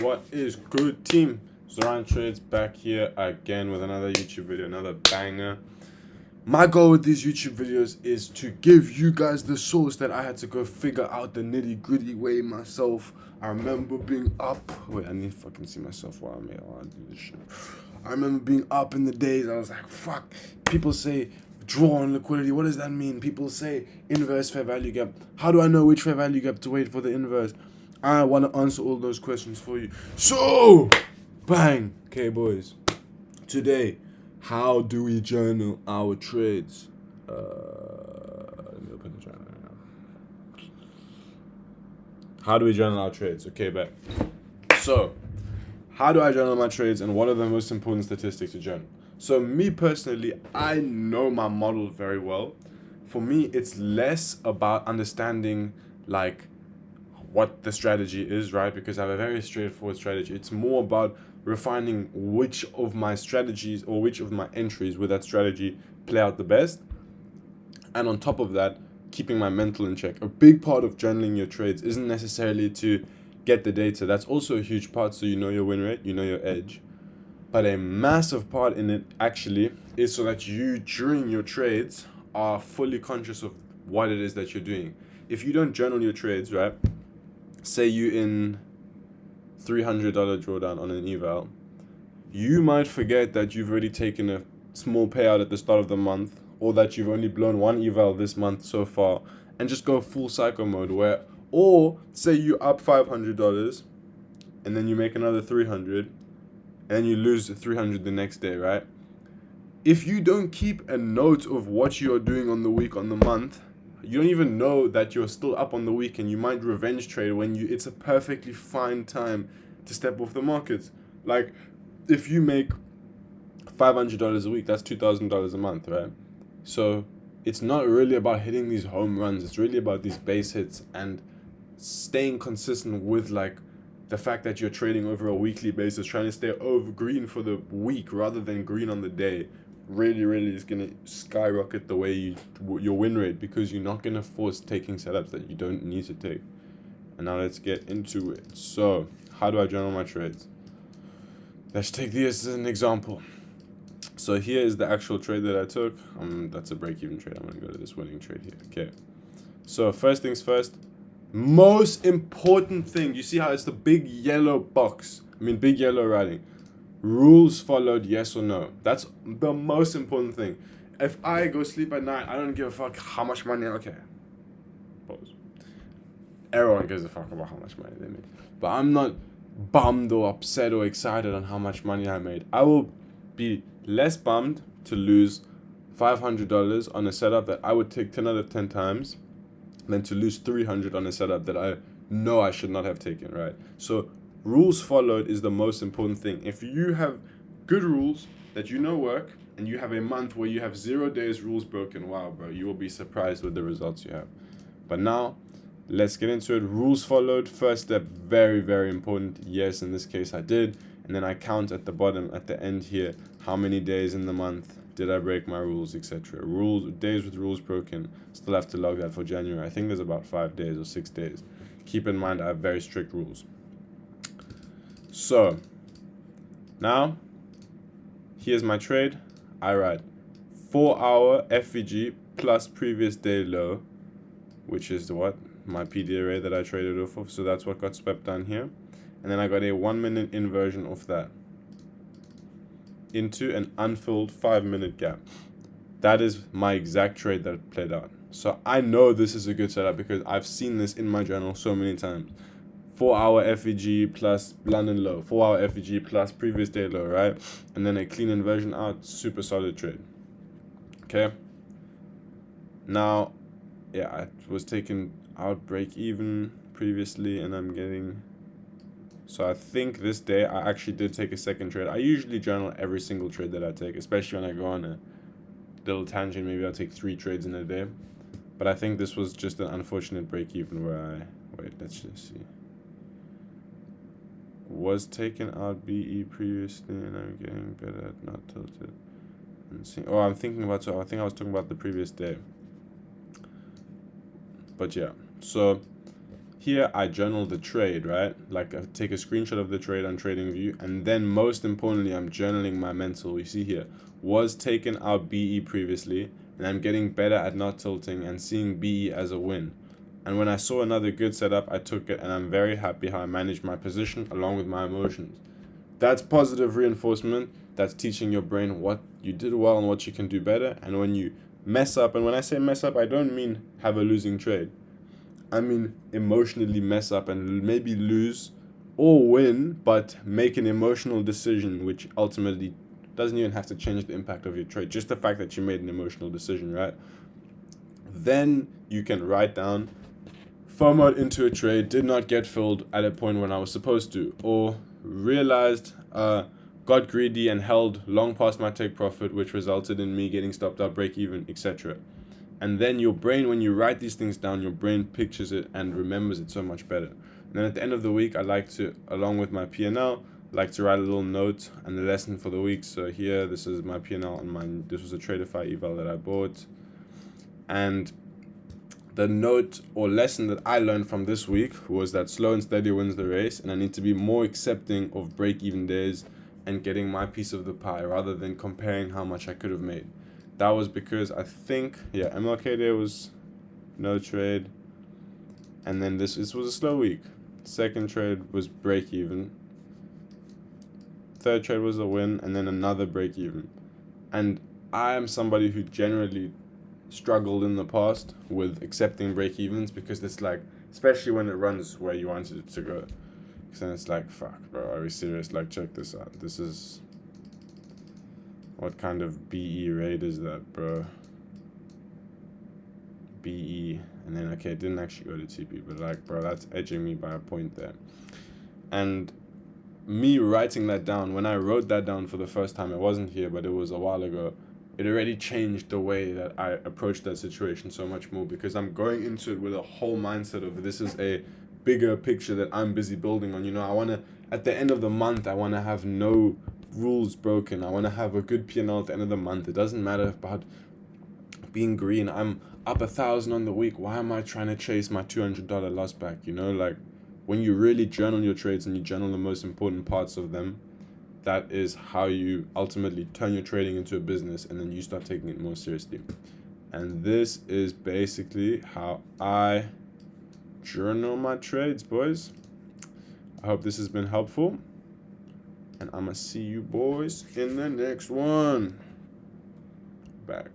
What is good, team? Zoran Trades back here again with another YouTube video, another banger. My goal with these YouTube videos is to give you guys the source that I had to go figure out the nitty gritty way myself. I remember being up. Wait, I need to fucking see myself while I do this shit. I remember being up in the days. I was like, fuck. People say draw on liquidity. What does that mean? People say inverse fair value gap. How do I know which fair value gap to wait for the inverse? I want to answer all those questions for you. So, bang. Okay, boys. Today, how do we journal our trades? Let me open the journal right now. How do we journal our trades? Okay, back. So, how do I journal my trades, and what are the most important statistics to journal? So, me personally, I know my model very well. For me, it's less about understanding like what the strategy is, right? Because I have a very straightforward strategy. It's more about refining which of my strategies or which of my entries with that strategy play out the best. And on top of that, keeping my mental in check. A big part of journaling your trades isn't necessarily to get the data. That's also a huge part, so you know your win rate, you know your edge. But a massive part in it actually is so that you, during your trades, are fully conscious of what it is that you're doing. If you don't journal your trades, right? Say you in $300 drawdown on an eval, you might forget that you've already taken a small payout at the start of the month, or that you've only blown one eval this month so far, and just go full cycle mode where, or say you up $500 and then you make another 300 and then you lose 300 the next day, right? If you don't keep a note of what you're doing on the week, on the month, you don't even know that you're still up on the week, and you might revenge trade when it's a perfectly fine time to step off the markets. Like, if you make $500 a week, that's $2,000 a month, right? So it's not really about hitting these home runs. It's really about these base hits and staying consistent with like the fact that you're trading over a weekly basis, trying to stay over green for the week rather than green on the day. Really is going to skyrocket the way your win rate, because you're not going to force taking setups that you don't need to take. And now let's get into it. So, how do I journal my trades? Let's take this as an example. So here is the actual trade that I took. That's a break-even trade. I'm going to go to this winning trade here. Okay. So first things first, most important thing. You see how it's the big yellow box? Big yellow writing. Rules followed, yes or no. That's the most important thing. If I go sleep at night, I don't give a fuck how much money. Okay. Pause. Everyone gives a fuck about how much money they made. But I'm not bummed or upset or excited on how much money I made. I will be less bummed to lose $500 on a setup that I would take 10 out of 10 times than to lose $300 on a setup that I know I should not have taken, right? So rules followed is the most important thing. If you have good rules that you know work, and you have a month where you have 0 days rules broken, wow, bro, you will be surprised with the results you have. But now, let's get into it. Rules followed. First step, very important. Yes, in this case I did. And then I count at the bottom, at the end here, how many days in the month did I break my rules, etc. Days with rules broken, still have to log that for January. I think there's about 5 days or 6 days. Keep in mind I have very strict rules. So, now, here's my trade. I write 4-hour FVG plus previous day low, which is the what? My PD array that I traded off of. So that's what got swept down here. And then I got a 1-minute inversion of that into an unfilled 5-minute gap. That is my exact trade that played out. So I know this is a good setup because I've seen this in my journal so many times. 4-hour FVG plus London low, 4-hour FVG plus previous day low, right? And then a clean inversion out, super solid trade. Okay. Now, yeah, I was taking out break even previously, and I'm getting. So I think this day I actually did take a second trade. I usually journal every single trade that I take, especially when I go on a little tangent. Maybe I'll take 3 trades in a day. But I think this was just an unfortunate break even where let's just see. Was taken out BE previously, and I'm getting better at not tilted. And see. Oh, I think I was talking about the previous day. But yeah, so here I journal the trade, right? Like I take a screenshot of the trade on TradingView, and then most importantly, I'm journaling my mental. You see here, was taken out BE previously, and I'm getting better at not tilting and seeing BE as a win. And when I saw another good setup, I took it, and I'm very happy how I managed my position along with my emotions. That's positive reinforcement. That's teaching your brain what you did well and what you can do better. And when you mess up, and when I say mess up, I don't mean have a losing trade. I mean emotionally mess up and maybe lose or win, but make an emotional decision which ultimately doesn't even have to change the impact of your trade. Just the fact that you made an emotional decision, right? Then you can write down FOMO'd into a trade, did not get filled at a point when I was supposed to, or realized, got greedy and held long past my take profit, which resulted in me getting stopped out, break even, etc. And then your brain, when you write these things down, your brain pictures it and remembers it so much better. And then at the end of the week, I like to, along with my P&L, like to write a little note and the lesson for the week. So here, this is my P&L and this was a Tradeify eval that I bought. And the note or lesson that I learned from this week was that slow and steady wins the race, and I need to be more accepting of break-even days and getting my piece of the pie rather than comparing how much I could have made. That was because I think, MLK Day was no trade, and then this was a slow week. Second trade was break-even. Third trade was a win, and then another break-even. And I am somebody who generally struggled in the past with accepting break-evens because it's like, especially when it runs where you wanted it to go. Because then it's like, fuck, bro, are we serious? Like, check this out. This is... What kind of BE raid is that, bro? BE. And then, okay, it didn't actually go to TP, but like, bro, that's edging me by a point there. And me writing that down, when I wrote that down for the first time, it wasn't here, but it was a while ago, it already changed the way that I approached that situation so much more because I'm going into it with a whole mindset of this is a bigger picture that I'm busy building on. You know, I want to, at the end of the month, I want to have no rules broken. I want to have a good P&L at the end of the month. It doesn't matter about being green. I'm up 1,000 on the week. Why am I trying to chase my $200 loss back? You know, like when you really journal your trades and you journal the most important parts of them, that is how you ultimately turn your trading into a business, and then you start taking it more seriously. And this is basically how I journal my trades, boys. I hope this has been helpful, and I'm gonna see you boys in the next one. Back.